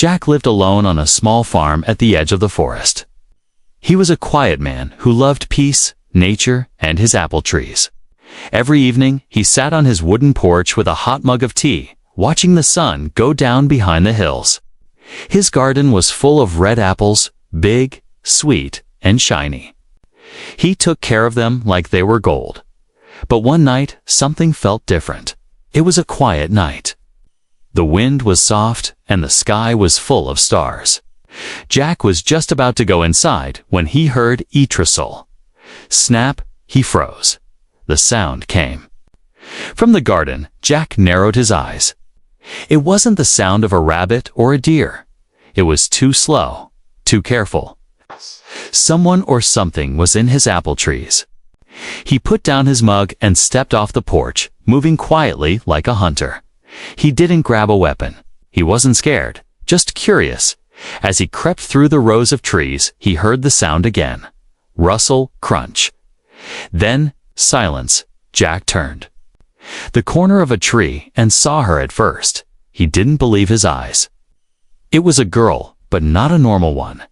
Jack lived alone on a small farm at the edge of the forest. He was a quiet man who loved peace, nature, and his apple trees. Every evening, he sat on his wooden porch with a hot mug of tea, watching the sun go down behind the hills. His garden was full of red apples, big, sweet, and shiny. He took care of them like they were gold. But one night, something felt different. It was a quiet night. The wind was soft, and the sky was full of stars. Jack was just about to go inside when he heard Eatresol. Snap, he froze. The sound came. From the garden, Jack narrowed his eyes. It wasn't the sound of a rabbit or a deer. It was too slow, too careful. Someone or something was in his apple trees. He put down his mug and stepped off the porch, moving quietly like a hunter. He didn't grab a weapon. He wasn't scared, just curious. As he crept through the rows of trees, he heard the sound again. Rustle, crunch. Then, silence. Jack turned the corner of a tree and saw her at first. He didn't believe his eyes. It was a girl, but not a normal one.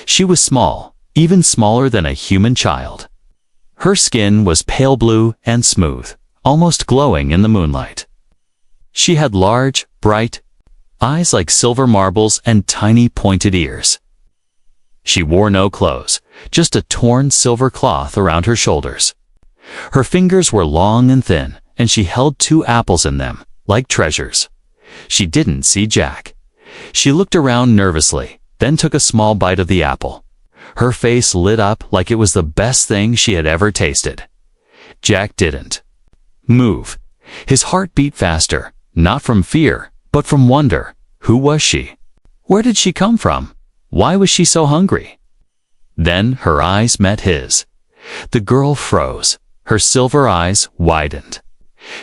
She was small, even smaller than a human child. Her skin was pale blue and smooth, almost glowing in the moonlight. She had large, bright eyes like silver marbles and tiny pointed ears. She wore no clothes, just a torn silver cloth around her shoulders. Her fingers were long and thin, and she held 2 apples in them, like treasures. She didn't see Jack. She looked around nervously, then took a small bite of the apple. Her face lit up like it was the best thing she had ever tasted. Jack didn't move. His heart beat faster, not from fear, but from wonder. Who was she? Where did she come from? Why was she so hungry? Then her eyes met his. The girl froze. Her silver eyes widened.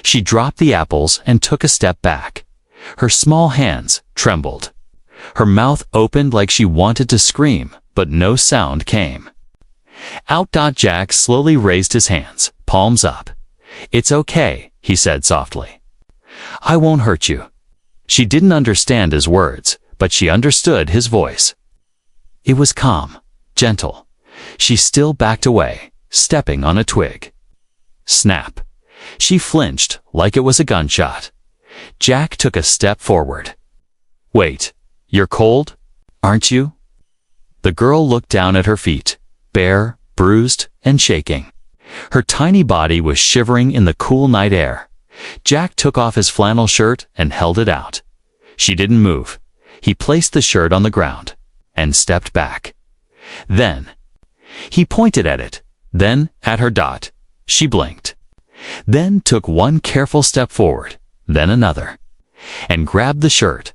She dropped the apples and took a step back. Her small hands trembled. Her mouth opened like she wanted to scream, but no sound came. Out. Jack slowly raised his hands, palms up. "It's okay," he said softly. "I won't hurt you." She didn't understand his words, but she understood his voice. It was calm, gentle. She still backed away, stepping on a twig. Snap. She flinched like it was a gunshot. Jack took a step forward. "Wait, you're cold, aren't you?" The girl looked down at her feet, bare, bruised, and shaking. Her tiny body was shivering in the cool night air. Jack took off his flannel shirt and held it out. She didn't move. He placed the shirt on the ground and stepped back. Then, he pointed at it, then at her. She blinked. Then took one careful step forward, then another, and grabbed the shirt.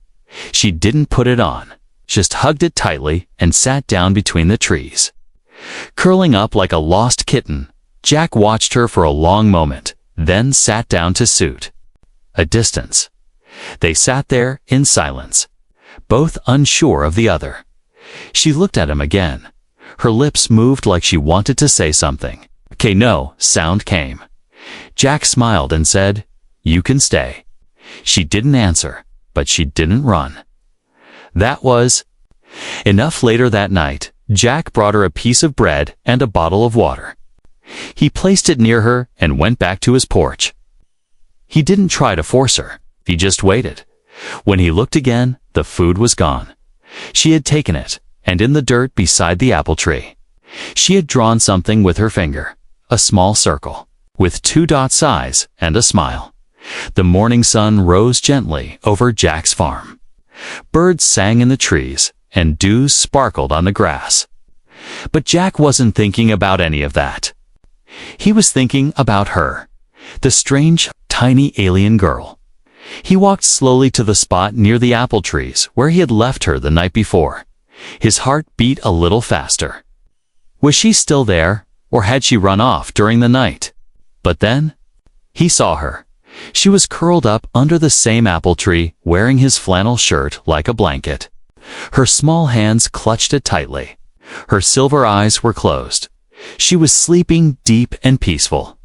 She didn't put it on, just hugged it tightly and sat down between the trees. Curling up like a lost kitten, Jack watched her for a long moment, then sat down to suit. A distance. They sat there in silence, both unsure of the other. She looked at him again. Her lips moved like she wanted to say something. "Okay, no," sound came. Jack smiled and said, "You can stay." She didn't answer, but she didn't run. That was enough. Later that night, Jack brought her a piece of bread and a bottle of water. He placed it near her and went back to his porch. He didn't try to force her. He just waited. When he looked again, the food was gone. She had taken it, and in the dirt beside the apple tree, she had drawn something with her finger, a small circle, with 2 dots eyes and a smile. The morning sun rose gently over Jack's farm. Birds sang in the trees, and dews sparkled on the grass. But Jack wasn't thinking about any of that. He was thinking about her, the strange, tiny alien girl. He walked slowly to the spot near the apple trees where he had left her the night before. His heart beat a little faster. Was she still there, or had she run off during the night? But then, he saw her. She was curled up under the same apple tree, wearing his flannel shirt like a blanket. Her small hands clutched it tightly. Her silver eyes were closed. She was sleeping deep and peaceful,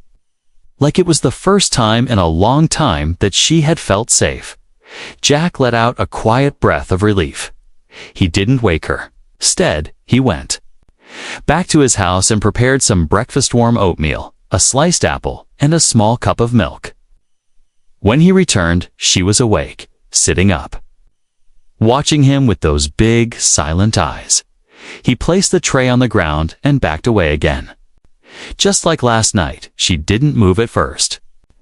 like it was the first time in a long time that she had felt safe. Jack let out a quiet breath of relief. He didn't wake her. Instead, he went back to his house and prepared some breakfast-warm oatmeal, a sliced apple, and a small cup of milk. When he returned, she was awake, sitting up, watching him with those big, silent eyes. He placed the tray on the ground and backed away again. Just like last night, she didn't move at first.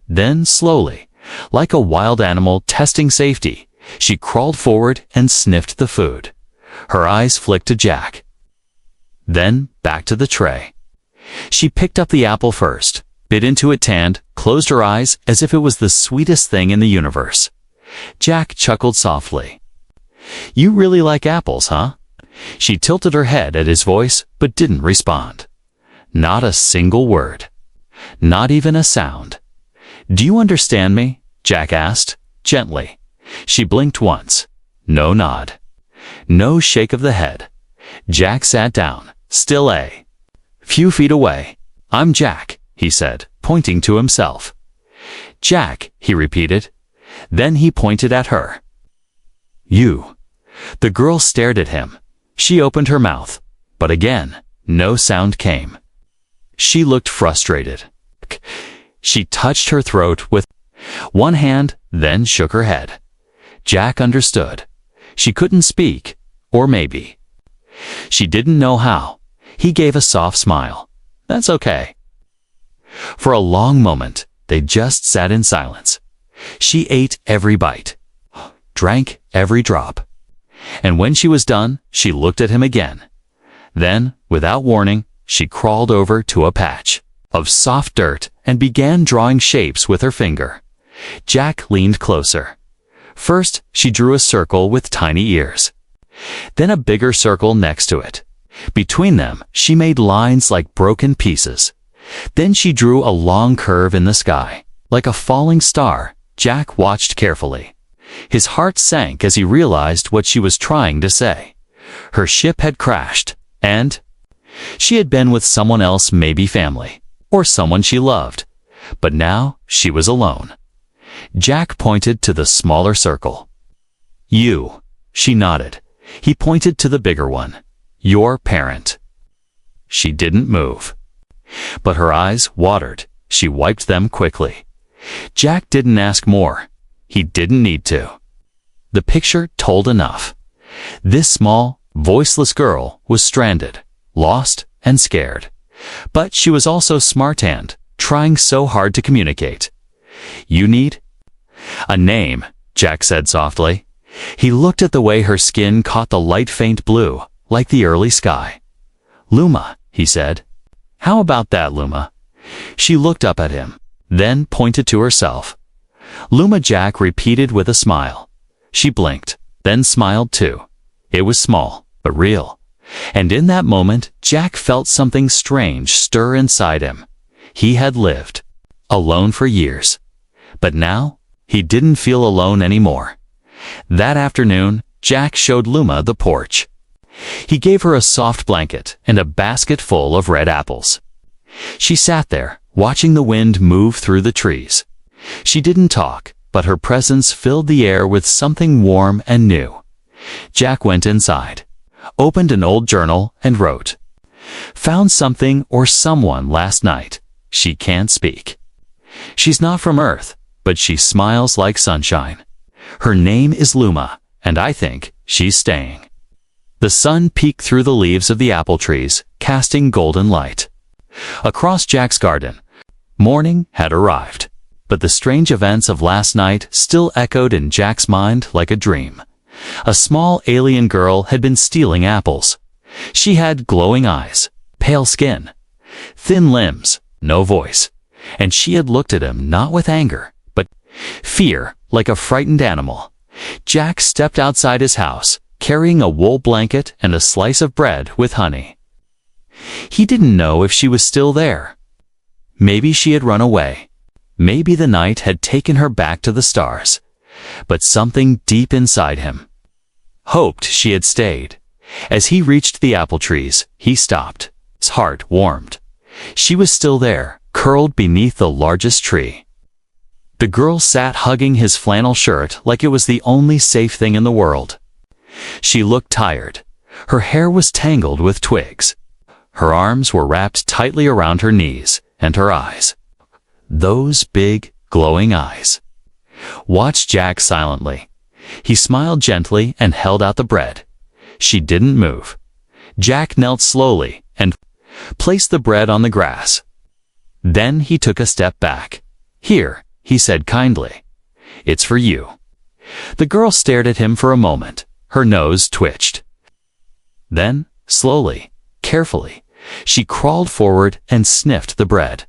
Then, slowly, like a wild animal testing safety, she crawled forward and sniffed the food. Her eyes flicked to Jack. Then, back to the tray. She picked up the apple first, bit into it and closed her eyes as if it was the sweetest thing in the universe. Jack chuckled softly. "You really like apples, huh?" She tilted her head at his voice, but didn't respond. Not a single word. Not even a sound. "Do you understand me?" Jack asked, gently. She blinked once. No nod. No shake of the head. Jack sat down, still a few feet away. "I'm Jack," he said, pointing to himself. "Jack," he repeated. Then he pointed at her. "You." The girl stared at him. She opened her mouth, but again, no sound came. She looked frustrated. She touched her throat with one hand, then shook her head. Jack understood. She couldn't speak, or maybe she didn't know how. He gave a soft smile. "That's okay." For a long moment, they just sat in silence. She ate every bite, drank every drop. And when she was done, she looked at him again. Then, without warning, she crawled over to a patch of soft dirt and began drawing shapes with her finger. Jack leaned closer. First, she drew a circle with tiny ears. Then a bigger circle next to it. Between them, she made lines like broken pieces. Then she drew a long curve in the sky, like a falling star. Jack watched carefully. His heart sank as he realized what she was trying to say. Her ship had crashed, and she had been with someone else, maybe family, or someone she loved. But now she was alone. Jack pointed to the smaller circle. "You." She nodded. He pointed to the bigger one. "Your parent." She didn't move. But her eyes watered. She wiped them quickly. Jack didn't ask more. He didn't need to. The picture told enough. This small, voiceless girl was stranded, lost, and scared. But she was also smart and trying so hard to communicate. "You need a name," Jack said softly. He looked at the way her skin caught the light faint blue, like the early sky. "Luma," he said. "How about that, Luma?" She looked up at him, then pointed to herself. "Luma," Jack repeated with a smile. She blinked, then smiled too. It was small, but real. And in that moment, Jack felt something strange stir inside him. He had lived alone for years. But now, he didn't feel alone anymore. That afternoon, Jack showed Luma the porch. He gave her a soft blanket and a basket full of red apples. She sat there, watching the wind move through the trees. She didn't talk, but her presence filled the air with something warm and new. Jack went inside, opened an old journal, and wrote, "Found something or someone last night. She can't speak. She's not from Earth, but she smiles like sunshine. Her name is Luma, and I think she's staying." The sun peeked through the leaves of the apple trees, casting golden light. Across Jack's garden, morning had arrived. But the strange events of last night still echoed in Jack's mind like a dream. A small alien girl had been stealing apples. She had glowing eyes, pale skin, thin limbs, no voice. And she had looked at him not with anger, but fear, like a frightened animal. Jack stepped outside his house, carrying a wool blanket and a slice of bread with honey. He didn't know if she was still there. Maybe she had run away. Maybe the night had taken her back to the stars. But something deep inside him hoped she had stayed. As he reached the apple trees, he stopped. His heart warmed. She was still there, curled beneath the largest tree. The girl sat hugging his flannel shirt like it was the only safe thing in the world. She looked tired. Her hair was tangled with twigs. Her arms were wrapped tightly around her knees, and her eyes, those big, glowing eyes, watched Jack silently. He smiled gently and held out the bread. She didn't move. Jack knelt slowly and placed the bread on the grass. Then he took a step back. "Here," he said kindly. "It's for you." The girl stared at him for a moment. Her nose twitched. Then, slowly, carefully, she crawled forward and sniffed the bread.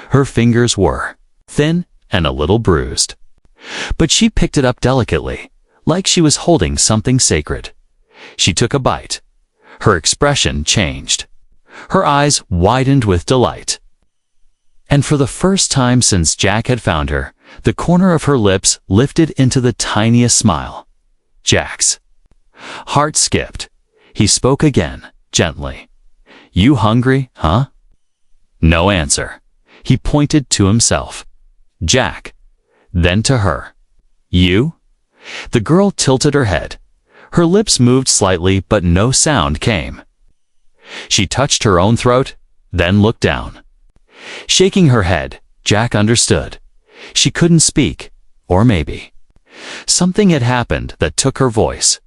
Her fingers were thin and a little bruised. But she picked it up delicately, like she was holding something sacred. She took a bite. Her expression changed. Her eyes widened with delight. And for the first time since Jack had found her, the corner of her lips lifted into the tiniest smile. Jack's heart skipped. He spoke again, gently. "You hungry, huh?" No answer. He pointed to himself. "Jack." Then to her. "You?" The girl tilted her head. Her lips moved slightly, but no sound came. She touched her own throat, then looked down. Shaking her head, Jack understood. She couldn't speak, or maybe something had happened that took her voice.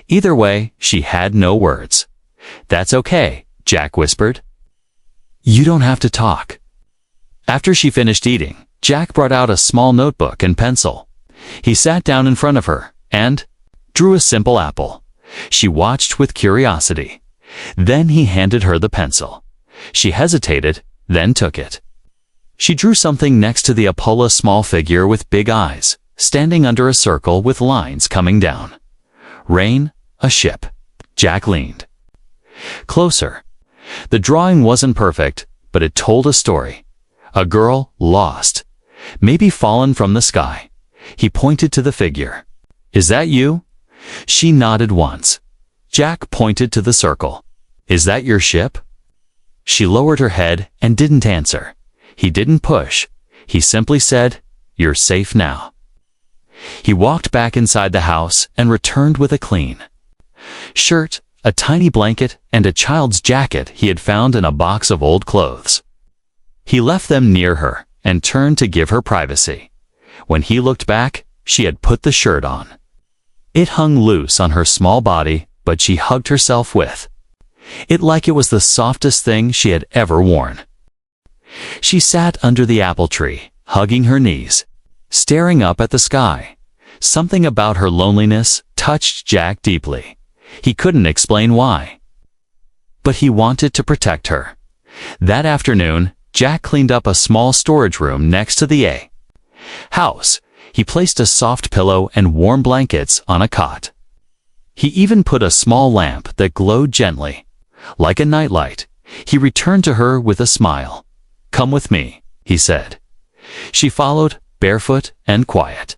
Either way, she had no words. "That's okay," Jack whispered. "You don't have to talk." After she finished eating, Jack brought out a small notebook and pencil. He sat down in front of her and drew a simple apple. She watched with curiosity. Then he handed her the pencil. She hesitated, then took it. She drew something next to the apple, a small figure with big eyes, standing under a circle with lines coming down. Rain, a ship. Jack leaned closer. The drawing wasn't perfect, but it told a story. A girl lost, maybe fallen from the sky. He pointed to the figure. "Is that you?" She nodded once. Jack pointed to the circle. "Is that your ship?" She lowered her head and didn't answer. He didn't push. He simply said, "You're safe now." He walked back inside the house and returned with a clean shirt, a tiny blanket, and a child's jacket he had found in a box of old clothes. He left them near her and turned to give her privacy. When he looked back, she had put the shirt on. It hung loose on her small body, but she hugged herself with it like it was the softest thing she had ever worn. She sat under the apple tree, hugging her knees, staring up at the sky. Something about her loneliness touched Jack deeply. He couldn't explain why. But he wanted to protect her. That afternoon, Jack cleaned up a small storage room next to the house. He placed a soft pillow and warm blankets on a cot. He even put a small lamp that glowed gently, like a nightlight. He returned to her with a smile. "Come with me," he said. She followed, barefoot and quiet.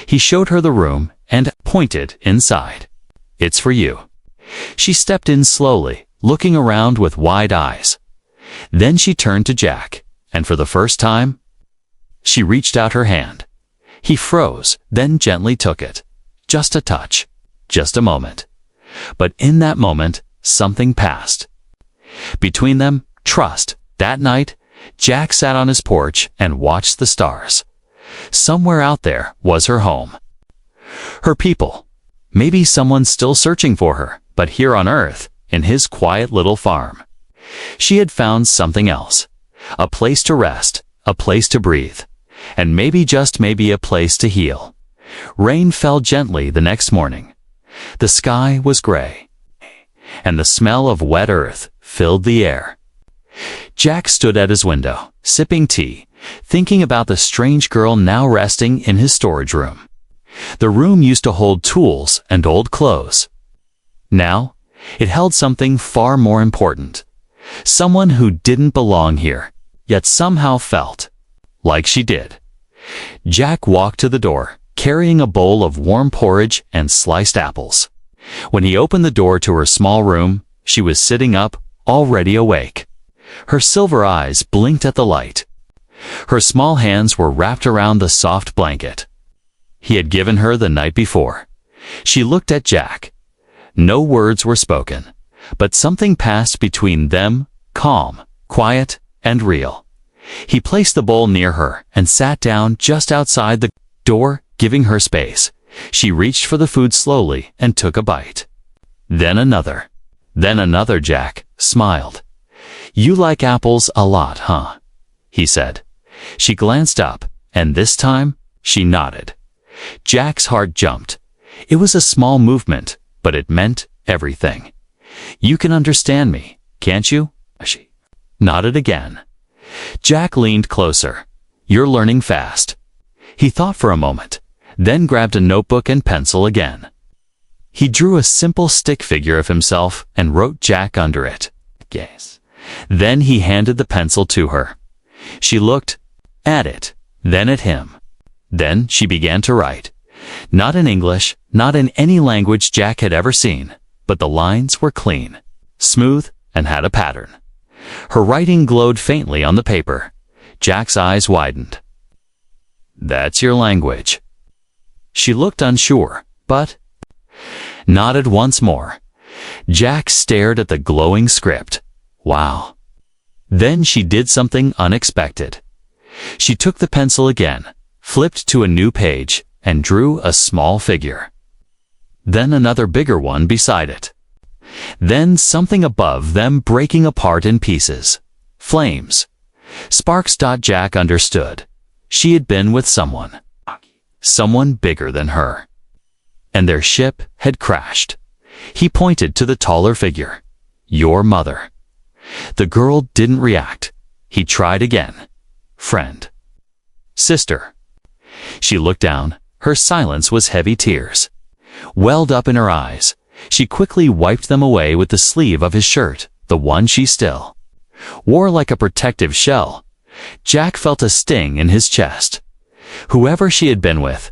He showed her the room and pointed inside. "It's for you." She stepped in slowly, looking around with wide eyes. Then she turned to Jack, and for the first time, she reached out her hand. He froze, then gently took it. Just a touch, just a moment. But in that moment, something passed. Between them, trust. That night, Jack sat on his porch and watched the stars. Somewhere out there was her home. Her people. Maybe someone still searching for her, but here on Earth, in his quiet little farm. She had found something else. A place to rest, a place to breathe, and maybe, just maybe, a place to heal. Rain fell gently the next morning. The sky was gray, and the smell of wet earth filled the air. Jack stood at his window, sipping tea, thinking about the strange girl now resting in his storage room. The room used to hold tools and old clothes. Now, it held something far more important. Someone who didn't belong here, yet somehow felt like she did. Jack walked to the door, carrying a bowl of warm porridge and sliced apples. When he opened the door to her small room, she was sitting up, already awake. Her silver eyes blinked at the light. Her small hands were wrapped around the soft blanket he had given her the night before. She looked at Jack. No words were spoken, but something passed between them, calm, quiet, and real. He placed the bowl near her and sat down just outside the door, giving her space. She reached for the food slowly and took a bite. Then another. Then another. Jack smiled. "You like apples a lot, huh?" he said. She glanced up, and this time, she nodded. Jack's heart jumped. It was a small movement, but it meant everything. "You can understand me, can't you?" She nodded again. Jack leaned closer. "You're learning fast." He thought for a moment, then grabbed a notebook and pencil again. He drew a simple stick figure of himself and wrote Jack under it. Yes. Then he handed the pencil to her. She looked at it, then at him. Then she began to write. Not in English, not in any language Jack had ever seen, but the lines were clean, smooth, and had a pattern. Her writing glowed faintly on the paper. Jack's eyes widened. "That's your language." She looked unsure, but nodded once more. Jack stared at the glowing script. Wow. Then she did something unexpected. She took the pencil again, flipped to a new page, and drew a small figure. Then another bigger one beside it. Then something above them breaking apart in pieces. Flames. Sparks. Jack understood. She had been with someone. Someone bigger than her. And their ship had crashed. He pointed to the taller figure. "Your mother." The girl didn't react. He tried again. "Friend." "Sister." She looked down. Her silence was heavy. Tears welled up in her eyes. She quickly wiped them away with the sleeve of his shirt, the one she still wore like a protective shell. Jack felt a sting in his chest. Whoever she had been with,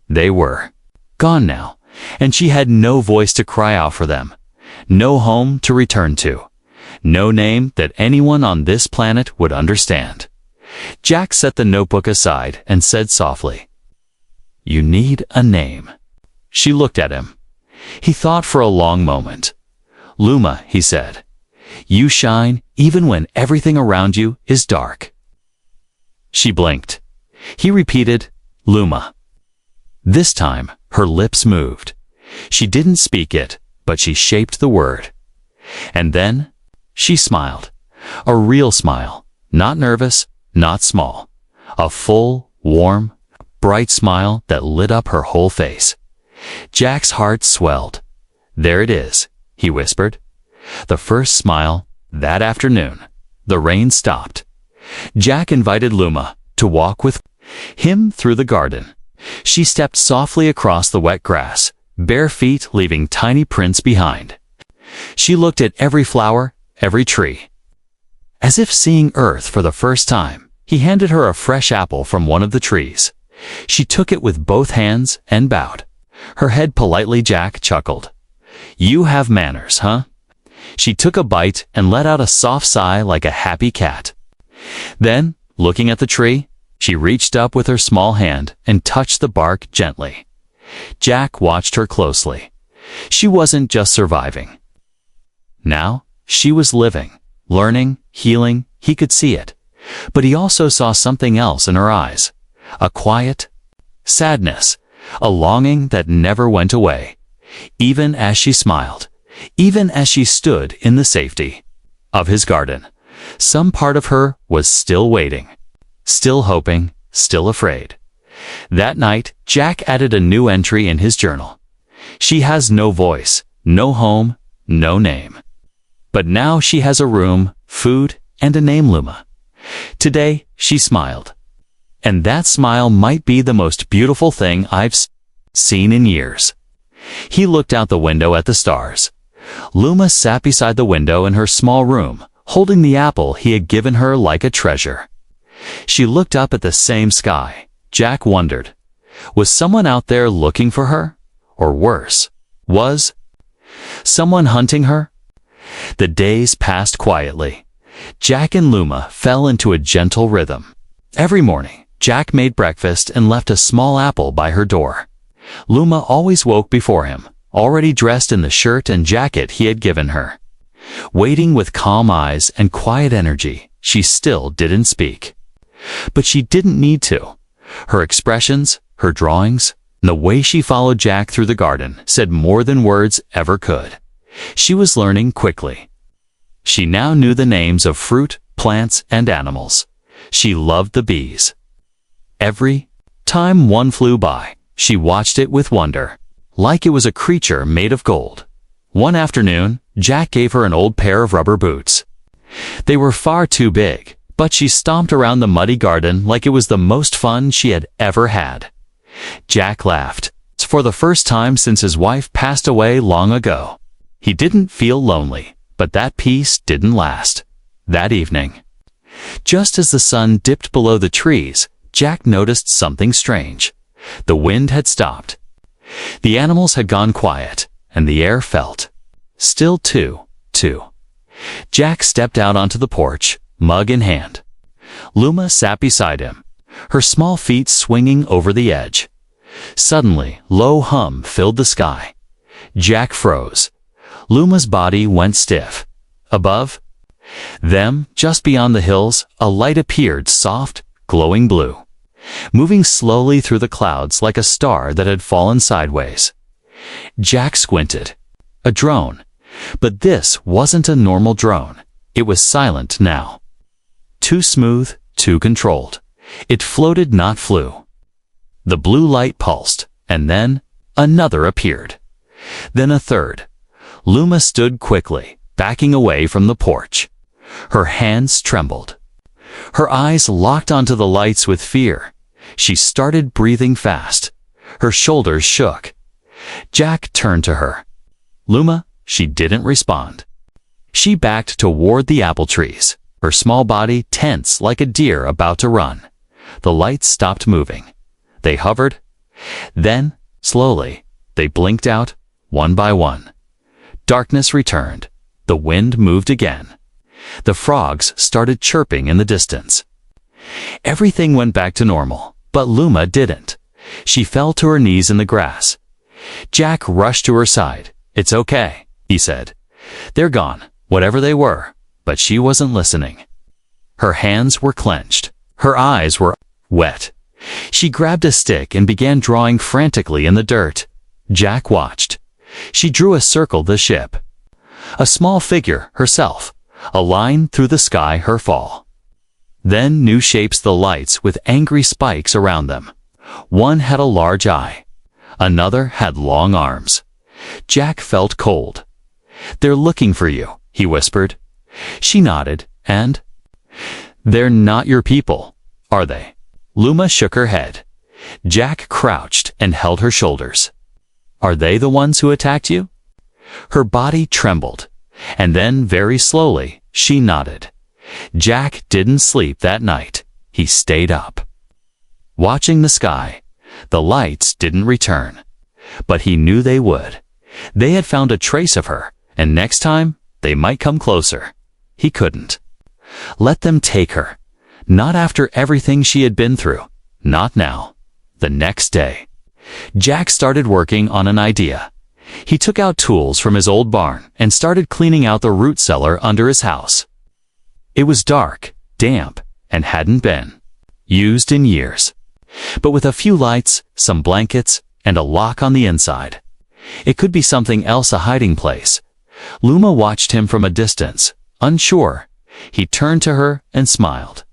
they were gone now, and she had no voice to cry out for them, no home to return to, no name that anyone on this planet would understand. Jack set the notebook aside and said softly, "You need a name." She looked at him. He thought for a long moment. "Luma," he said. "You shine even when everything around you is dark." She blinked. He repeated, "Luma." This time, her lips moved. She didn't speak it, but she shaped the word. And then, she smiled. A real smile. Not nervous, not small. A full, warm, bright smile that lit up her whole face. Jack's heart swelled. "There it is," he whispered. The first smile, that afternoon. The rain stopped. Jack invited Luma to walk with him through the garden. She stepped softly across the wet grass, bare feet leaving tiny prints behind. She looked at every flower, every tree. As if seeing Earth for the first time, he handed her a fresh apple from one of the trees. She took it with both hands and bowed. Her head politely. Jack chuckled. "You have manners, huh?" She took a bite and let out a soft sigh like a happy cat. Then, looking at the tree, she reached up with her small hand and touched the bark gently. Jack watched her closely. She wasn't just surviving. Now, she was living, learning, healing. He could see it. But he also saw something else in her eyes. A quiet sadness, a longing that never went away. Even as she smiled, even as she stood in the safety of his garden, some part of her was still waiting, still hoping, still afraid. That night, Jack added a new entry in his journal. She has no voice, no home, no name. But now she has a room, food, and a name, Luma. Today, she smiled. And that smile might be the most beautiful thing I've seen in years. He looked out the window at the stars. Luma sat beside the window in her small room, holding the apple he had given her like a treasure. She looked up at the same sky. Jack wondered, was someone out there looking for her? Or worse, was someone hunting her? The days passed quietly. Jack and Luma fell into a gentle rhythm. Every morning, Jack made breakfast and left a small apple by her door. Luma always woke before him, already dressed in the shirt and jacket he had given her. Waiting with calm eyes and quiet energy, she still didn't speak. But she didn't need to. Her expressions, her drawings, and the way she followed Jack through the garden said more than words ever could. She was learning quickly. She now knew the names of fruit, plants, and animals. She loved the bees. Every time one flew by, she watched it with wonder, like it was a creature made of gold. One afternoon, Jack gave her an old pair of rubber boots. They were far too big, but she stomped around the muddy garden like it was the most fun she had ever had. Jack laughed. For the first time since his wife passed away long ago. He didn't feel lonely, but that peace didn't last. That evening, just as the sun dipped below the trees, Jack noticed something strange. The wind had stopped. The animals had gone quiet, and the air felt still too. Jack stepped out onto the porch, mug in hand. Luma sat beside him, her small feet swinging over the edge. Suddenly, low hum filled the sky. Jack froze. Luma's body went stiff. Above them, just beyond the hills, a light appeared, soft, glowing blue, moving slowly through the clouds like a star that had fallen sideways. Jack squinted. A drone. But this wasn't a normal drone. It was silent now. Too smooth, too controlled. It floated, not flew. The blue light pulsed, and then another appeared. Then a third. Luma stood quickly, backing away from the porch. Her hands trembled. Her eyes locked onto the lights with fear. She started breathing fast. Her shoulders shook. Jack turned to her. Luma, she didn't respond. She backed toward the apple trees, her small body tense like a deer about to run. The lights stopped moving. They hovered. Then, slowly, they blinked out, one by one. Darkness returned. The wind moved again. The frogs started chirping in the distance. Everything went back to normal, but Luma didn't. She fell to her knees in the grass. Jack rushed to her side. "It's okay," he said. "They're gone, whatever they were." But she wasn't listening. Her hands were clenched. Her eyes were wet. She grabbed a stick and began drawing frantically in the dirt. Jack watched. She drew a circle the ship. A small figure, herself. A line through the sky, her fall. Then new shapes, the lights with angry spikes around them. One had a large eye. Another had long arms. Jack felt cold. "They're looking for you," he whispered. She nodded, and, "They're not your people, are they?" Luma shook her head. Jack crouched and held her shoulders. "Are they the ones who attacked you?" Her body trembled, and then very slowly she nodded. Jack didn't sleep that night. He stayed up, watching the sky. The lights didn't return, but he knew they would. They had found a trace of her, and next time they might come closer. He couldn't let them take her. Not after everything she had been through. Not now. The next day, Jack started working on an idea. He took out tools from his old barn and started cleaning out the root cellar under his house. It was dark, damp, and hadn't been used in years. But with a few lights, some blankets, and a lock on the inside, it could be something else, a hiding place. Luma watched him from a distance, unsure. He turned to her and smiled.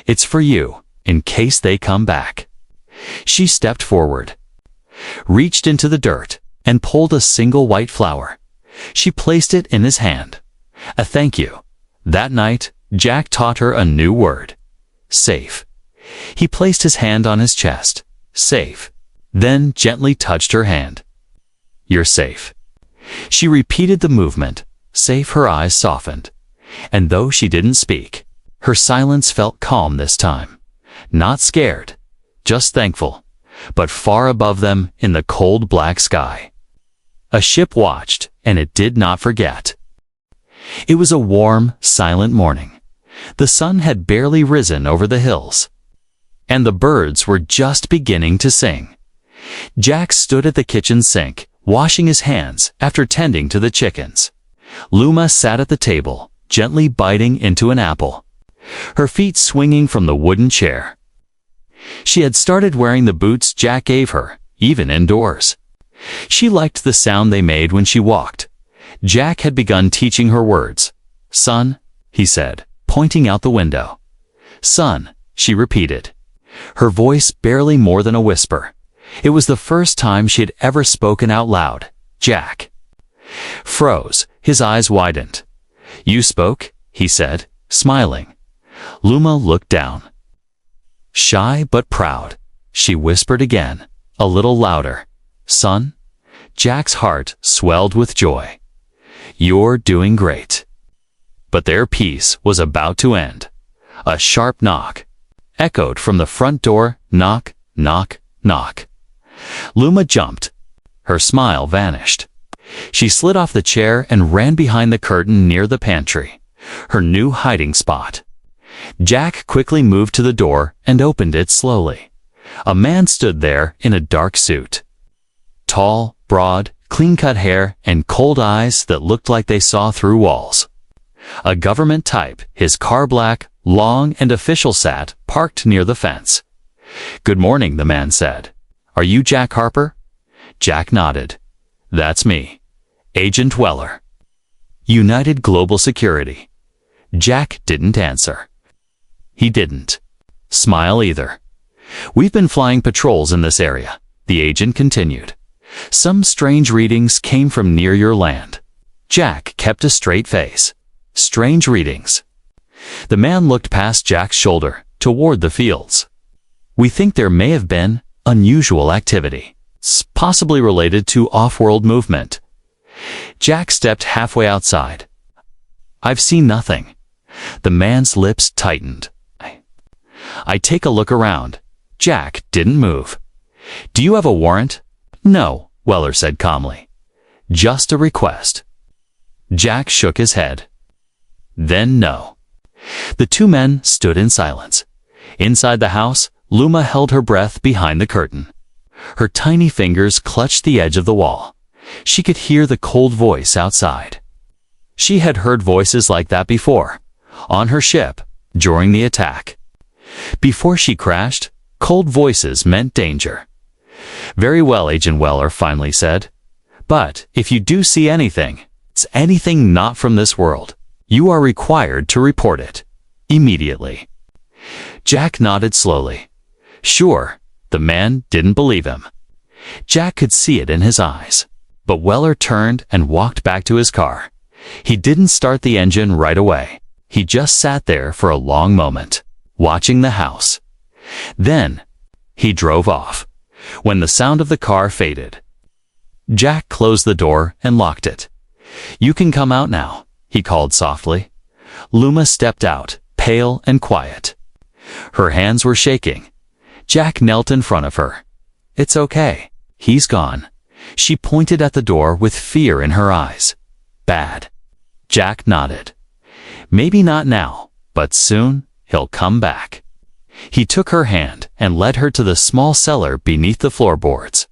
"It's for you, in case they come back." She stepped forward, reached into the dirt, and pulled a single white flower. She placed it in his hand. A thank you. That night, Jack taught her a new word. Safe. He placed his hand on his chest. Safe. Then gently touched her hand. "You're safe." She repeated the movement. Safe. Her eyes softened. And though she didn't speak, her silence felt calm this time. Not scared, just thankful. But far above them, in the cold black sky, a ship watched, and it did not forget. It was a warm, silent morning. The sun had barely risen over the hills, and the birds were just beginning to sing. Jack stood at the kitchen sink, washing his hands after tending to the chickens. Luma sat at the table, gently biting into an apple, her feet swinging from the wooden chair. She had started wearing the boots Jack gave her, even indoors. She liked the sound they made when she walked. Jack had begun teaching her words. "Son," he said, pointing out the window. "Son," she repeated, her voice barely more than a whisper. It was the first time she had ever spoken out loud. Jack froze, his eyes widened. "You spoke," he said, smiling. Luma looked down. Shy but proud, she whispered again, a little louder. "Son?" Jack's heart swelled with joy. "You're doing great." But their peace was about to end. A sharp knock echoed from the front door. Knock, knock, knock. Luma jumped. Her smile vanished. She slid off the chair and ran behind the curtain near the pantry, her new hiding spot. Jack quickly moved to the door and opened it slowly. A man stood there in a dark suit. Tall, broad, clean-cut hair and cold eyes that looked like they saw through walls. A government type, his car black, long and official, sat parked near the fence. "Good morning," the man said. "Are you Jack Harper?" Jack nodded. "That's me. Agent Weller. United Global Security." Jack didn't answer. He didn't smile either. "We've been flying patrols in this area," the agent continued. "Some strange readings came from near your land." Jack kept a straight face. "Strange readings?" The man looked past Jack's shoulder, toward the fields. "We think there may have been unusual activity, possibly related to off-world movement." Jack stepped halfway outside. "I've seen nothing." The man's lips tightened. "I take a look around." Jack didn't move. "Do you have a warrant?" "No," Weller said calmly. "Just a request." Jack shook his head. "Then no." The two men stood in silence. Inside the house, Luma held her breath behind the curtain. Her tiny fingers clutched the edge of the wall. She could hear the cold voice outside. She had heard voices like that before, on her ship, during the attack. Before she crashed, cold voices meant danger. "Very well," Agent Weller finally said. "But if you do see anything, it's anything not from this world, you are required to report it. Immediately." Jack nodded slowly. "Sure." The man didn't believe him. Jack could see it in his eyes. But Weller turned and walked back to his car. He didn't start the engine right away. He just sat there for a long moment, watching the house. Then he drove off. When the sound of the car faded, Jack closed the door and locked it. "You can come out now," he called softly. Luma stepped out, pale and quiet. Her hands were shaking. Jack knelt in front of her. "It's okay. He's gone." She pointed at the door with fear in her eyes. "Bad." Jack nodded. "Maybe not now, but soon he'll come back." He took her hand and led her to the small cellar beneath the floorboards.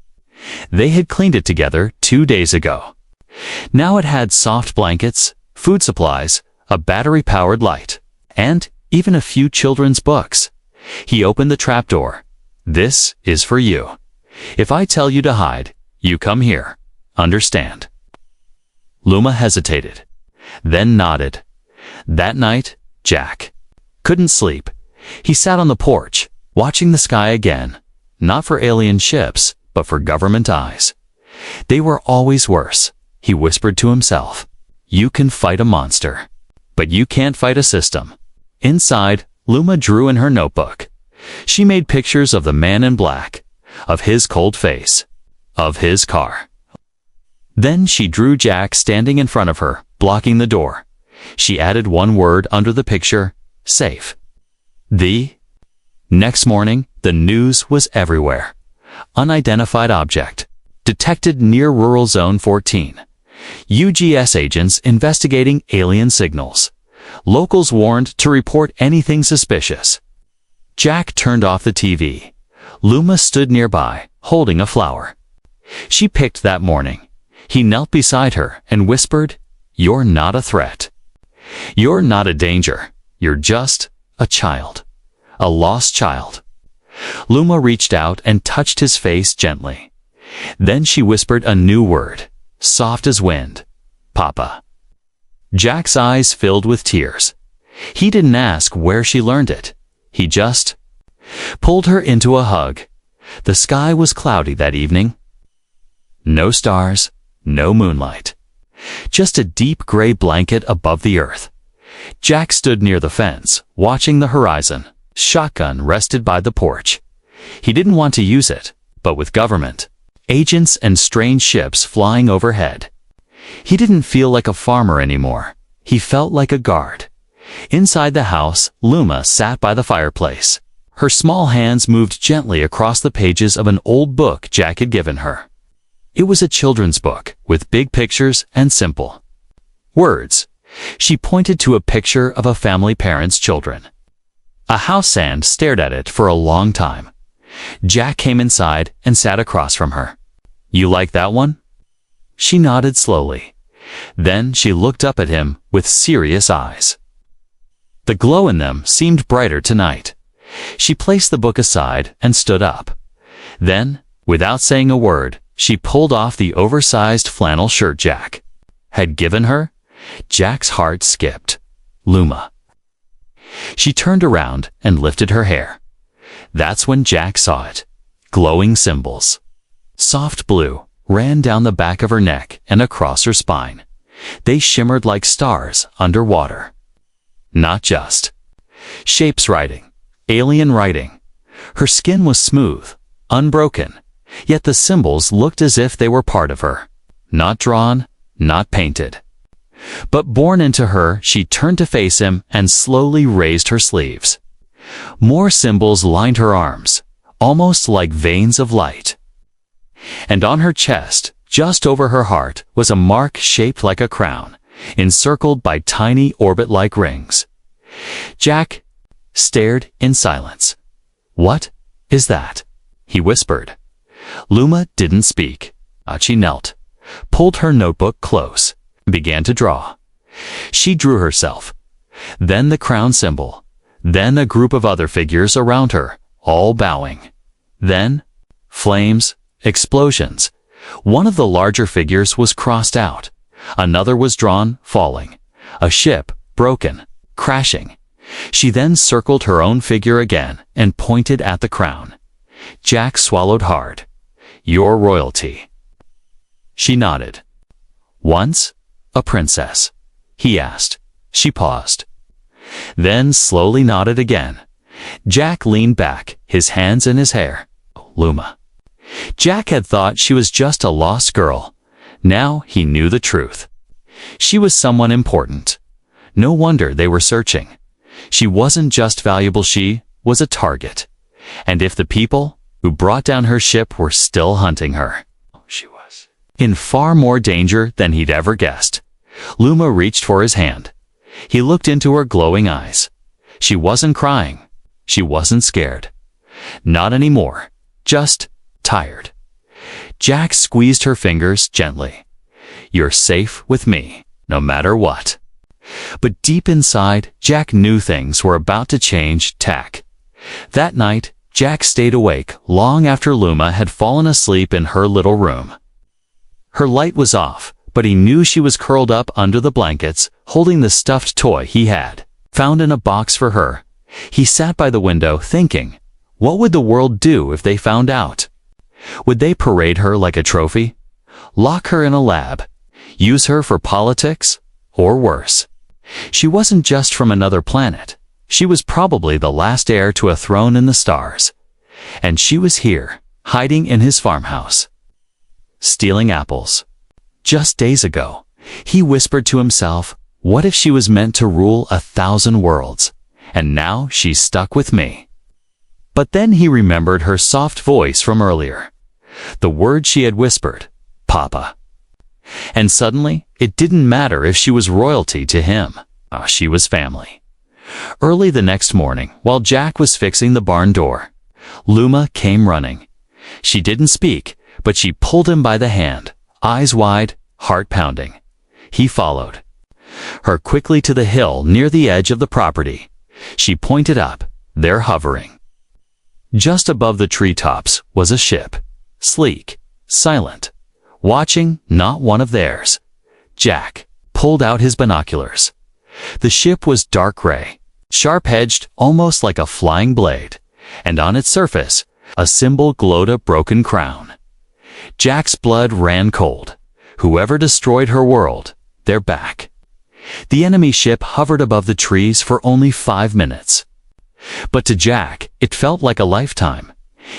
They had cleaned it together 2 days ago. Now it had soft blankets, food supplies, a battery-powered light, and even a few children's books. He opened the trapdoor. "This is for you. If I tell you to hide, you come here. Understand?" Luma hesitated, then nodded. That night, Jack couldn't sleep. He sat on the porch, watching the sky again, not for alien ships, but for government eyes. They were always worse, he whispered to himself. You can fight a monster, but you can't fight a system. Inside, Luma drew in her notebook. She made pictures of the man in black, of his cold face, of his car. Then she drew Jack standing in front of her, blocking the door. She added one word under the picture, safe. Next morning, the news was everywhere. Unidentified object, detected near Rural Zone 14. UGS agents investigating alien signals. Locals warned to report anything suspicious. Jack turned off the TV. Luma stood nearby, holding a flower. She picked that morning, He knelt beside her and whispered, "You're not a threat. You're not a danger. You're just a child. A lost child." Luma reached out and touched his face gently. Then she whispered a new word, soft as wind, "Papa." Jack's eyes filled with tears. He didn't ask where she learned it. He just pulled her into a hug. The sky was cloudy that evening. No stars, no moonlight. Just a deep gray blanket above the earth. Jack stood near the fence, watching the horizon, shotgun rested by the porch. He didn't want to use it, but with government, agents and strange ships flying overhead, he didn't feel like a farmer anymore. He felt like a guard. Inside the house, Luma sat by the fireplace. Her small hands moved gently across the pages of an old book Jack had given her. It was a children's book, with big pictures and simple words. She pointed to a picture of a family parent's children. A house hand stared at it for a long time. Jack came inside and sat across from her. "You like that one?" She nodded slowly. Then she looked up at him with serious eyes. The glow in them seemed brighter tonight. She placed the book aside and stood up. Then, without saying a word, she pulled off the oversized flannel shirt Jack had given her. Jack's heart skipped. Luma. She turned around and lifted her hair. That's when Jack saw it. Glowing symbols. Soft blue ran down the back of her neck and across her spine. They shimmered like stars underwater. Not just shapes writing, alien writing. Her skin was smooth, unbroken, yet the symbols looked as if they were part of her. Not drawn, not painted. But born into her, she turned to face him and slowly raised her sleeves. More symbols lined her arms, almost like veins of light. And on her chest, just over her heart, was a mark shaped like a crown, encircled by tiny orbit-like rings. Jack stared in silence. "What is that?" he whispered. Luma didn't speak. She knelt, pulled her notebook close, began to draw. She drew herself, then the crown symbol, then a group of other figures around her, all bowing. Then, flames, explosions. One of the larger figures was crossed out. Another was drawn, falling. A ship, broken, crashing. She then circled her own figure again and pointed at the crown. Jack swallowed hard. "Your royalty." She nodded. "Once a princess?" he asked. She paused. Then slowly nodded again. Jack leaned back, his hands in his hair. Luma. Jack had thought she was just a lost girl. Now he knew the truth. She was someone important. No wonder they were searching. She wasn't just valuable, she was a target. And if the people who brought down her ship were still hunting her, she was in far more danger than he'd ever guessed. Luma reached for his hand. He looked into her glowing eyes. She wasn't crying. She wasn't scared. Not anymore. Just tired. Jack squeezed her fingers gently. "You're safe with me, no matter what." But deep inside, Jack knew things were about to change tack. That night, Jack stayed awake long after Luma had fallen asleep in her little room. Her light was off, but he knew she was curled up under the blankets, holding the stuffed toy he had found in a box for her. He sat by the window thinking, what would the world do if they found out? Would they parade her like a trophy? Lock her in a lab? Use her for politics? Or worse? She wasn't just from another planet. She was probably the last heir to a throne in the stars. And she was here, hiding in his farmhouse, stealing apples. Just days ago, he whispered to himself, what if she was meant to rule 1,000 worlds? And now she's stuck with me. But then he remembered her soft voice from earlier. The word she had whispered, Papa. And suddenly, it didn't matter if she was royalty to him. She was family. Early the next morning, while Jack was fixing the barn door, Luma came running. She didn't speak, but she pulled him by the hand, eyes wide, heart pounding. He followed her quickly to the hill near the edge of the property. She pointed up, there hovering. Just above the treetops was a ship, sleek, silent, watching not one of theirs. Jack pulled out his binoculars. The ship was dark gray, sharp-edged almost like a flying blade, and on its surface, a symbol glowed a broken crown. Jack's blood ran cold. Whoever destroyed her world, they're back. The enemy ship hovered above the trees for only 5 minutes. But to Jack, it felt like a lifetime.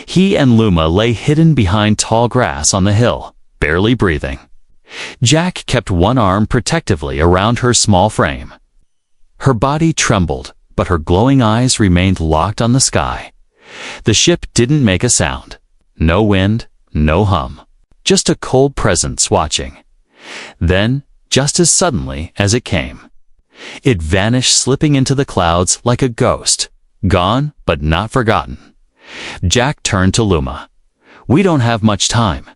He and Luma lay hidden behind tall grass on the hill, barely breathing. Jack kept one arm protectively around her small frame. Her body trembled, but her glowing eyes remained locked on the sky. The ship didn't make a sound. No wind, no hum. Just a cold presence watching. Then, just as suddenly as it came, it vanished, slipping into the clouds like a ghost. Gone, but not forgotten. Jack turned to Luma. We don't have much time.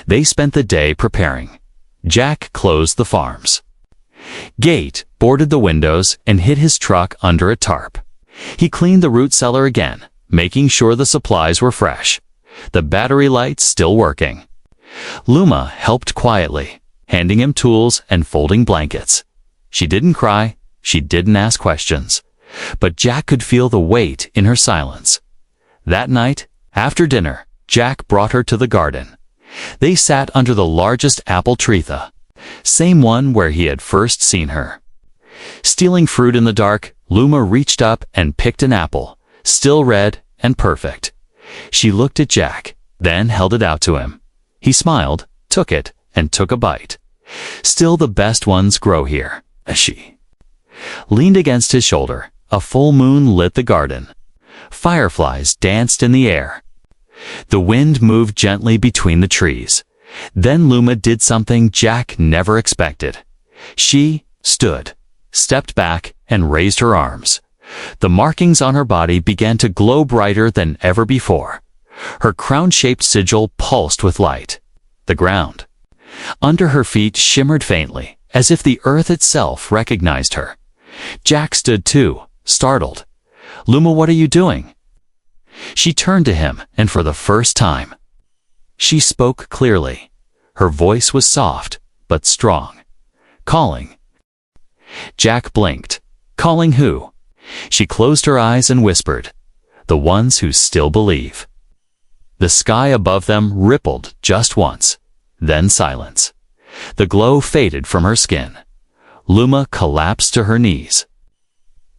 They spent the day preparing. Jack closed the farm's gate, boarded the windows, and hid his truck under a tarp. He cleaned the root cellar again, making sure the supplies were fresh, the battery lights still working. Luma helped quietly, handing him tools and folding blankets. She didn't cry, she didn't ask questions, but Jack could feel the weight in her silence. That night, after dinner, Jack brought her to the garden. They sat under the largest apple tree, the same one where he had first seen her. Stealing fruit in the dark, Luma reached up and picked an apple, still red and perfect. She looked at Jack, then held it out to him. He smiled, took it, and took a bite. Still, the best ones grow here. She leaned against his shoulder. A full moon lit the garden. Fireflies danced in the air. The wind moved gently between the trees. Then Luma did something Jack never expected. She stood, stepped back, and raised her arms. The markings on her body began to glow brighter than ever before. Her crown-shaped sigil pulsed with light. The ground under her feet shimmered faintly, as if the earth itself recognized her. Jack stood too, startled. Luma, what are you doing? She turned to him, and for the first time, she spoke clearly. Her voice was soft, but strong. Calling. Jack blinked. Calling who? She closed her eyes and whispered, the ones who still believe. The sky above them rippled just once, then silence. The glow faded from her skin. Luma collapsed to her knees.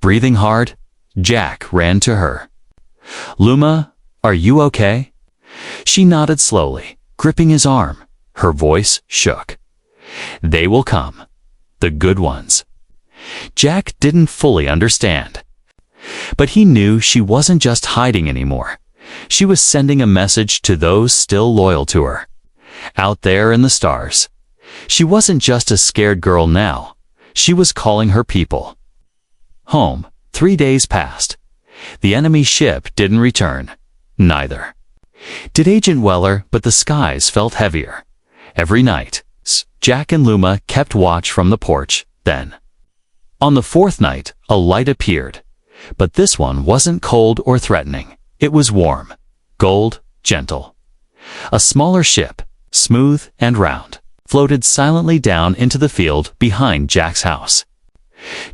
Breathing hard, Jack ran to her. Luma, are you okay? She nodded slowly, gripping his arm. Her voice shook. They will come. The good ones. Jack didn't fully understand. But he knew she wasn't just hiding anymore. She was sending a message to those still loyal to her. Out there in the stars. She wasn't just a scared girl now. She was calling her people home. 3 days passed. The enemy ship didn't return. Neither did Agent Weller, but the skies felt heavier. Every night, Jack and Luma kept watch from the porch. Then, on the 4th night, a light appeared. But this one wasn't cold or threatening. It was warm, gold, gentle. A smaller ship, smooth and round, floated silently down into the field behind Jack's house.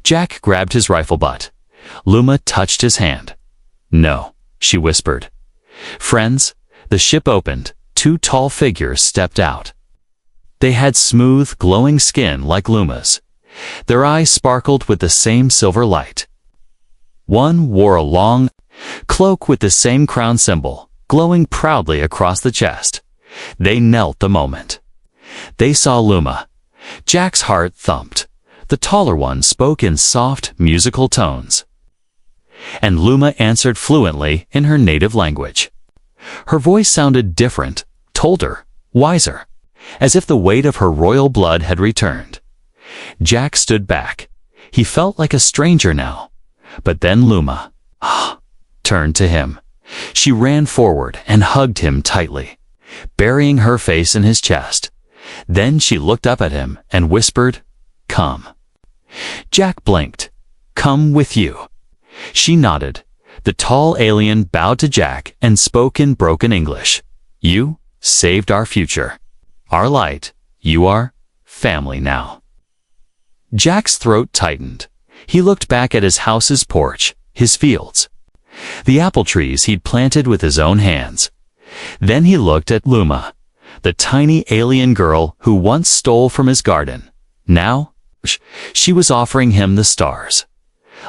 Jack grabbed his rifle butt. Luma touched his hand. No, she whispered. Friends, the ship opened. 2 tall figures stepped out. They had smooth, glowing skin like Luma's. Their eyes sparkled with the same silver light. One wore a long cloak with the same crown symbol, glowing proudly across the chest. They knelt the moment they saw Luma. Jack's heart thumped. The taller one spoke in soft, musical tones, and Luma answered fluently in her native language. Her voice sounded different, colder, wiser, as if the weight of her royal blood had returned. Jack stood back. He felt like a stranger now. But then Luma turned to him. She ran forward and hugged him tightly, burying her face in his chest. Then she looked up at him and whispered, "Come." Jack blinked. "Come with you." She nodded. The tall alien bowed to Jack and spoke in broken English. "You saved our future. Our light. You are family now." Jack's throat tightened. He looked back at his house's porch, his fields, the apple trees he'd planted with his own hands. Then he looked at Luma, the tiny alien girl who once stole from his garden. Now, she was offering him the stars.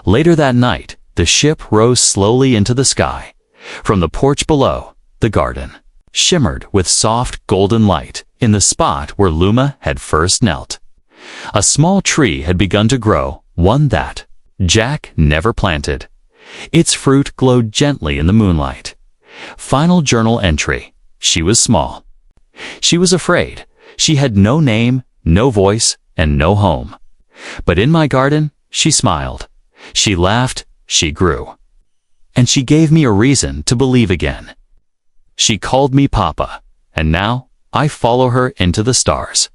Later that night, the ship rose slowly into the sky. From the porch below, the garden shimmered with soft golden light in the spot where Luma had first knelt. A small tree had begun to grow, one that Jack never planted. Its fruit glowed gently in the moonlight. Final journal entry. She was small. She was afraid. She had no name, no voice, and no home. But in my garden, she smiled. She laughed, she grew. And she gave me a reason to believe again. She called me Papa, and now I follow her into the stars.